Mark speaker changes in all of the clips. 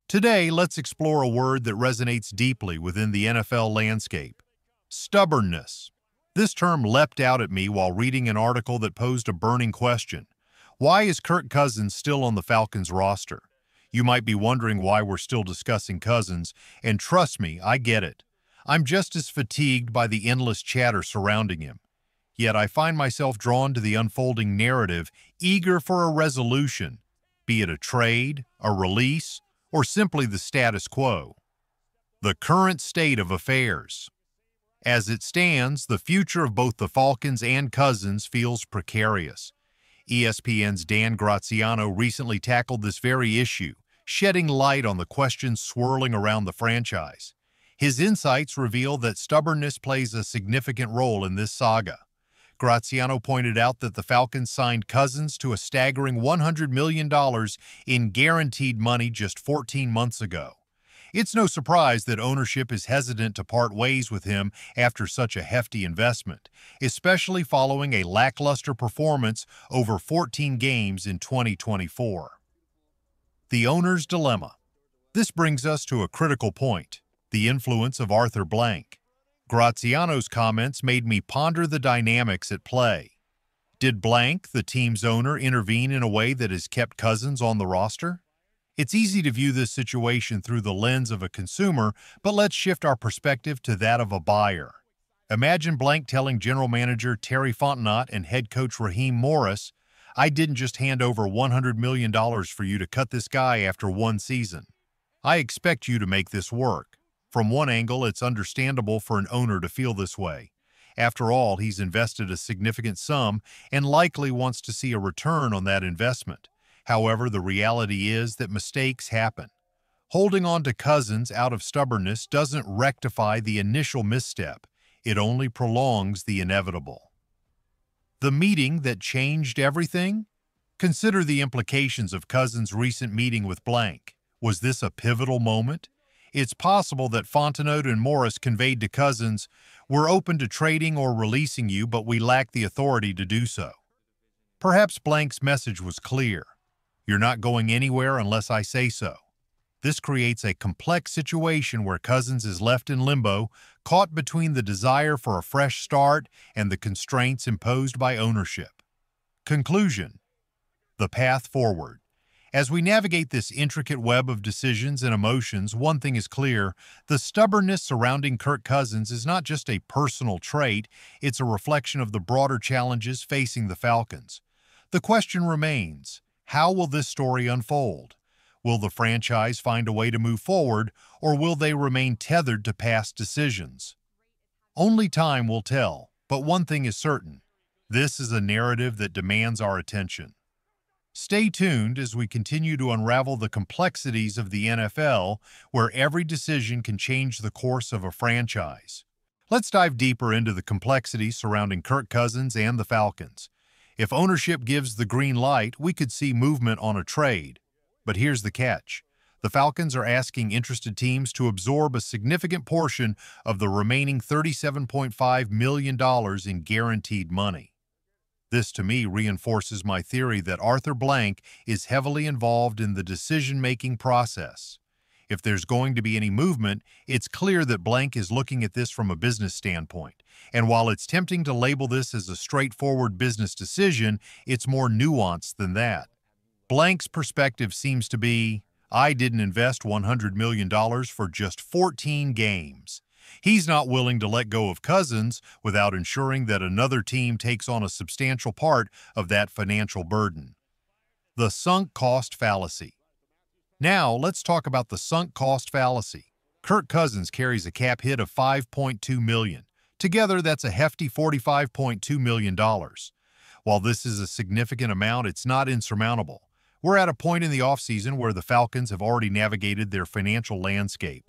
Speaker 1: Today, let's explore a word that resonates deeply within the NFL landscape: stubbornness. This term leapt out at me while reading an article that posed a burning question. Why is Kirk Cousins still on the Falcons roster? You might be wondering why we're still discussing Cousins, and trust me, I get it. I'm just as fatigued by the endless chatter surrounding him. Yet I find myself drawn to the unfolding narrative, eager for a resolution, be it a trade, a release, or simply the status quo. The current state of affairs. As it stands, the future of both the Falcons and Cousins feels precarious. ESPN's Dan Graziano recently tackled this very issue, shedding light on the questions swirling around the franchise. His insights reveal that stubbornness plays a significant role in this saga. Graziano pointed out that the Falcons signed Cousins to a staggering $100 million in guaranteed money just 14 months ago. It's no surprise that ownership is hesitant to part ways with him after such a hefty investment, especially following a lackluster performance over 14 games in 2024. The owner's dilemma. This brings us to a critical point: the influence of Arthur Blank. Graziano's comments made me ponder the dynamics at play. Did Blank, the team's owner, intervene in a way that has kept Cousins on the roster? It's easy to view this situation through the lens of a consumer, but let's shift our perspective to that of a buyer. Imagine Blank telling general manager Terry Fontenot and head coach Raheem Morris, "I didn't just hand over $100 million for you to cut this guy after one season. I expect you to make this work." From one angle, it's understandable for an owner to feel this way. After all, he's invested a significant sum and likely wants to see a return on that investment. However, the reality is that mistakes happen. Holding on to Cousins out of stubbornness doesn't rectify the initial misstep. It only prolongs the inevitable. The meeting that changed everything? Consider the implications of Cousins' recent meeting with Blank. Was this a pivotal moment? It's possible that Fontenot and Morris conveyed to Cousins, "We're open to trading or releasing you, but we lack the authority to do so." Perhaps Blank's message was clear: "You're not going anywhere unless I say so." This creates a complex situation where Cousins is left in limbo, caught between the desire for a fresh start and the constraints imposed by ownership. Conclusion: the path forward. As we navigate this intricate web of decisions and emotions, one thing is clear: the stubbornness surrounding Kirk Cousins is not just a personal trait, it's a reflection of the broader challenges facing the Falcons. The question remains: how will this story unfold? Will the franchise find a way to move forward, or will they remain tethered to past decisions? Only time will tell, but one thing is certain: this is a narrative that demands our attention. Stay tuned as we continue to unravel the complexities of the NFL, where every decision can change the course of a franchise. Let's dive deeper into the complexities surrounding Kirk Cousins and the Falcons. If ownership gives the green light, we could see movement on a trade. But here's the catch: the Falcons are asking interested teams to absorb a significant portion of the remaining $37.5 million in guaranteed money. This, to me, reinforces my theory that Arthur Blank is heavily involved in the decision-making process. If there's going to be any movement, it's clear that Blank is looking at this from a business standpoint. And while it's tempting to label this as a straightforward business decision, it's more nuanced than that. Blank's perspective seems to be, "I didn't invest $100 million for just 14 games." He's not willing to let go of Cousins without ensuring that another team takes on a substantial part of that financial burden. The sunk cost fallacy. Now, let's talk about the sunk cost fallacy. Kirk Cousins carries a cap hit of $5.2 million. Together, that's a hefty $45.2 million. While this is a significant amount, it's not insurmountable. We're at a point in the offseason where the Falcons have already navigated their financial landscape.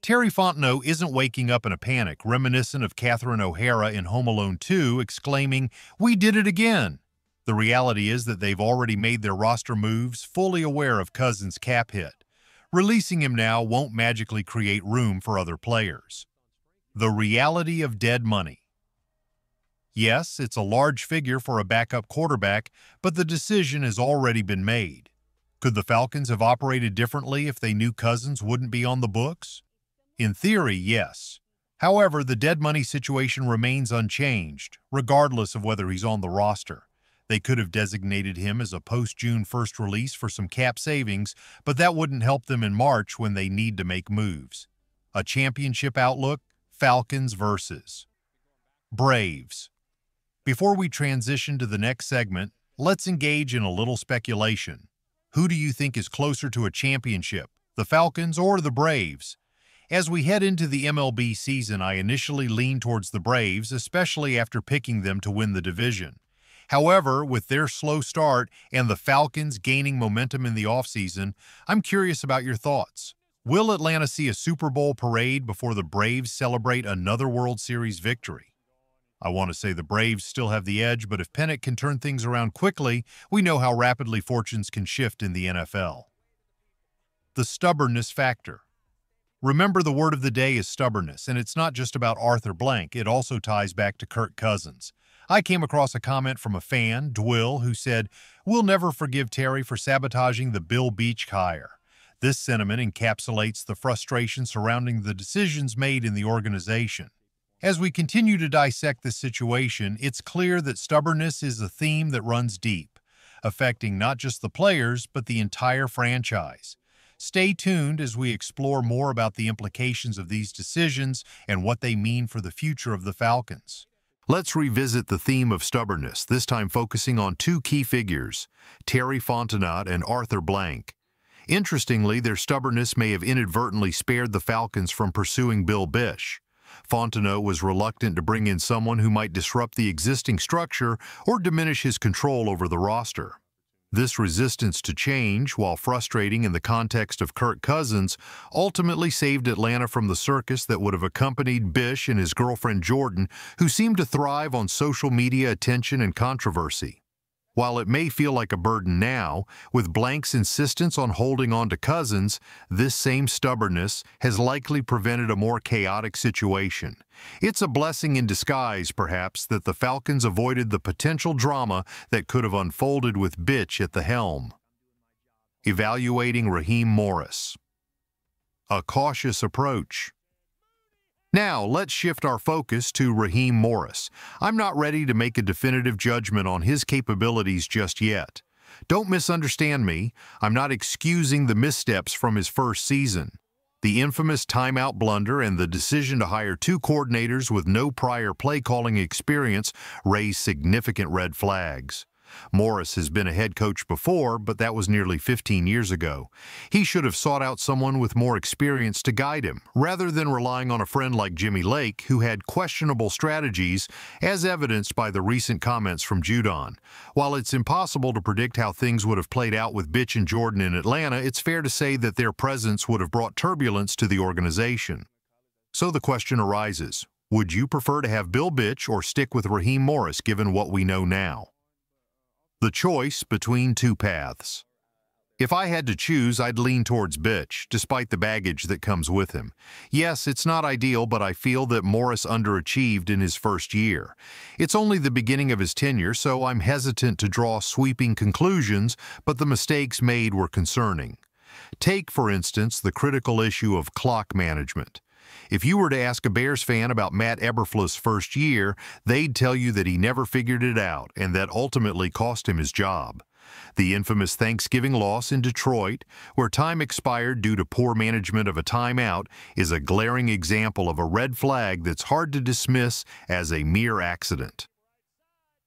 Speaker 1: Terry Fontenot isn't waking up in a panic, reminiscent of Catherine O'Hara in Home Alone 2, exclaiming, "We did it again!" The reality is that they've already made their roster moves, fully aware of Cousins' cap hit. Releasing him now won't magically create room for other players. The reality of dead money. Yes, it's a large figure for a backup quarterback, but the decision has already been made. Could the Falcons have operated differently if they knew Cousins wouldn't be on the books? In theory, yes. However, the dead money situation remains unchanged, regardless of whether he's on the roster. They could have designated him as a post-June 1st release for some cap savings, but that wouldn't help them in March when they need to make moves. A championship outlook, Falcons versus Braves. Before we transition to the next segment, let's engage in a little speculation. Who do you think is closer to a championship, the Falcons or the Braves? As we head into the MLB season, I initially lean towards the Braves, especially after picking them to win the division. However, with their slow start and the Falcons gaining momentum in the offseason, I'm curious about your thoughts. Will Atlanta see a Super Bowl parade before the Braves celebrate another World Series victory? I want to say the Braves still have the edge, but if Pennant can turn things around quickly, we know how rapidly fortunes can shift in the NFL. The stubbornness factor. Remember, the word of the day is stubbornness, and it's not just about Arthur Blank. It also ties back to Kirk Cousins. I came across a comment from a fan, Dwill, who said, "We'll never forgive Terry for sabotaging the Bill Beach hire." This sentiment encapsulates the frustration surrounding the decisions made in the organization. As we continue to dissect this situation, it's clear that stubbornness is a theme that runs deep, affecting not just the players, but the entire franchise. Stay tuned as we explore more about the implications of these decisions and what they mean for the future of the Falcons. Let's revisit the theme of stubbornness, this time focusing on two key figures, Terry Fontenot and Arthur Blank. Interestingly, their stubbornness may have inadvertently spared the Falcons from pursuing Bill Bish. Fontenot was reluctant to bring in someone who might disrupt the existing structure or diminish his control over the roster. This resistance to change, while frustrating in the context of Kirk Cousins, ultimately saved Atlanta from the circus that would have accompanied Bish and his girlfriend Jordan, who seemed to thrive on social media attention and controversy. While it may feel like a burden now, with Blank's insistence on holding on to Cousins, this same stubbornness has likely prevented a more chaotic situation. It's a blessing in disguise, perhaps, that the Falcons avoided the potential drama that could have unfolded with Bitch at the helm. Evaluating Raheem Morris. A cautious approach. Now, let's shift our focus to Raheem Morris. I'm not ready to make a definitive judgment on his capabilities just yet. Don't misunderstand me. I'm not excusing the missteps from his first season. The infamous timeout blunder and the decision to hire two coordinators with no prior play-calling experience raised significant red flags. Morris has been a head coach before, but that was nearly 15 years ago. He should have sought out someone with more experience to guide him, rather than relying on a friend like Jimmy Lake, who had questionable strategies, as evidenced by the recent comments from Judon. While it's impossible to predict how things would have played out with Bitch and Jordan in Atlanta, it's fair to say that their presence would have brought turbulence to the organization. So the question arises, would you prefer to have Bill Bitch or stick with Raheem Morris given what we know now? The choice between two paths. If I had to choose, I'd lean towards Bitch, despite the baggage that comes with him. Yes, it's not ideal, but I feel that Morris underachieved in his first year. It's only the beginning of his tenure, so I'm hesitant to draw sweeping conclusions, but the mistakes made were concerning. Take, for instance, the critical issue of clock management. If you were to ask a Bears fan about Matt Eberflus' first year, they'd tell you that he never figured it out, and that ultimately cost him his job. The infamous Thanksgiving loss in Detroit, where time expired due to poor management of a timeout, is a glaring example of a red flag that's hard to dismiss as a mere accident.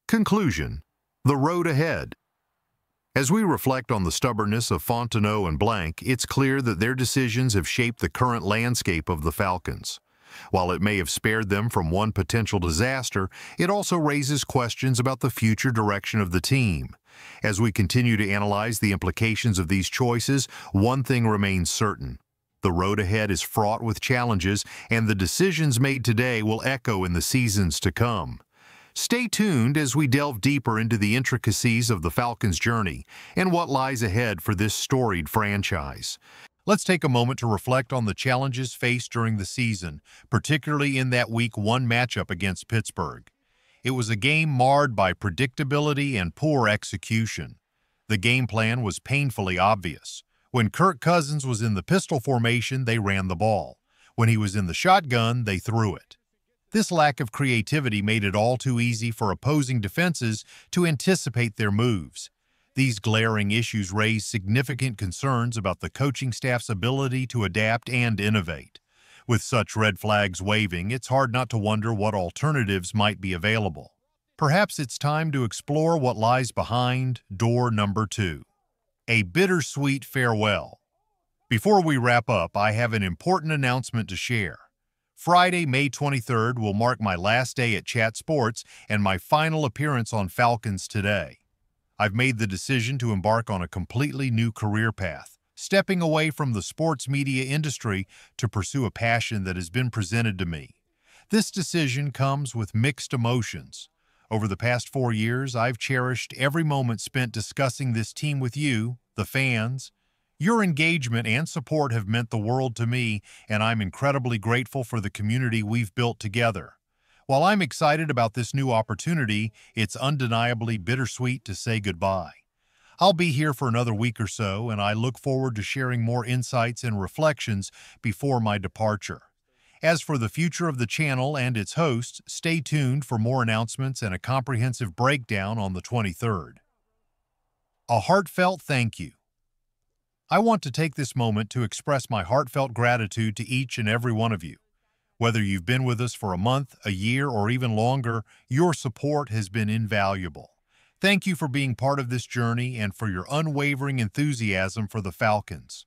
Speaker 1: Conclusion: the road ahead. As we reflect on the stubbornness of Fontenot and Blank, it's clear that their decisions have shaped the current landscape of the Falcons. While it may have spared them from one potential disaster, it also raises questions about the future direction of the team. As we continue to analyze the implications of these choices, one thing remains certain. The road ahead is fraught with challenges, and the decisions made today will echo in the seasons to come. Stay tuned as we delve deeper into the intricacies of the Falcons' journey and what lies ahead for this storied franchise. Let's take a moment to reflect on the challenges faced during the season, particularly in that Week 1 matchup against Pittsburgh. It was a game marred by predictability and poor execution. The game plan was painfully obvious. When Kirk Cousins was in the pistol formation, they ran the ball. When he was in the shotgun, they threw it. This lack of creativity made it all too easy for opposing defenses to anticipate their moves. These glaring issues raise significant concerns about the coaching staff's ability to adapt and innovate. With such red flags waving, it's hard not to wonder what alternatives might be available. Perhaps it's time to explore what lies behind door number 2. A bittersweet farewell. Before we wrap up, I have an important announcement to share. Friday, May 23rd will mark my last day at Chat Sports and my final appearance on Falcons Today. I've made the decision to embark on a completely new career path, stepping away from the sports media industry to pursue a passion that has been presented to me. This decision comes with mixed emotions. Over the past 4 years, I've cherished every moment spent discussing this team with you, the fans. Your engagement and support have meant the world to me, and I'm incredibly grateful for the community we've built together. While I'm excited about this new opportunity, it's undeniably bittersweet to say goodbye. I'll be here for another week or so, and I look forward to sharing more insights and reflections before my departure. As for the future of the channel and its hosts, stay tuned for more announcements and a comprehensive breakdown on the 23rd. A heartfelt thank you. I want to take this moment to express my heartfelt gratitude to each and every one of you. Whether you've been with us for a month, a year, or even longer, your support has been invaluable. Thank you for being part of this journey and for your unwavering enthusiasm for the Falcons.